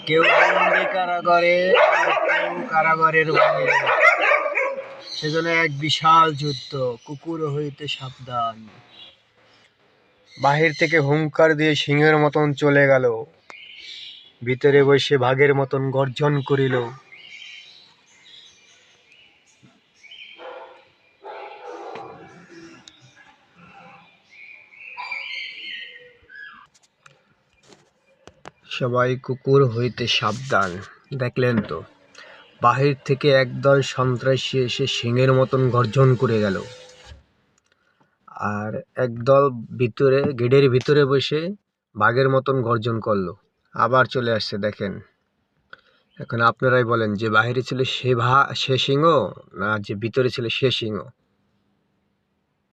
কেউ বন্দি কারাগারে আর কেউ কারাগারের বাহিরে। সেজন্য এক বিশাল যুদ্ধ। কুকুর হইতে সাবধান। বাহির থেকে হুংকার দিয়ে সিংহের মতন চলে গেল, ভিতরে বসে বাঘের মতন গর্জন করিল। সবাই কুকুর হইতে সাবধান। দেখলেন তো, বাহির থেকে একদল সন্ত্রাসী এসে সিংহের মতন গর্জন করে গেল, আর একদল ভিতরে গেটের ভিতরে বসে বাঘের মতন গর্জন করলো, আবার চলে আসছে। দেখেন, এখন আপনারাই বলেন যে বাহিরে ছিল সে সিংহ না যে ভিতরে ছিল সে সিংহ।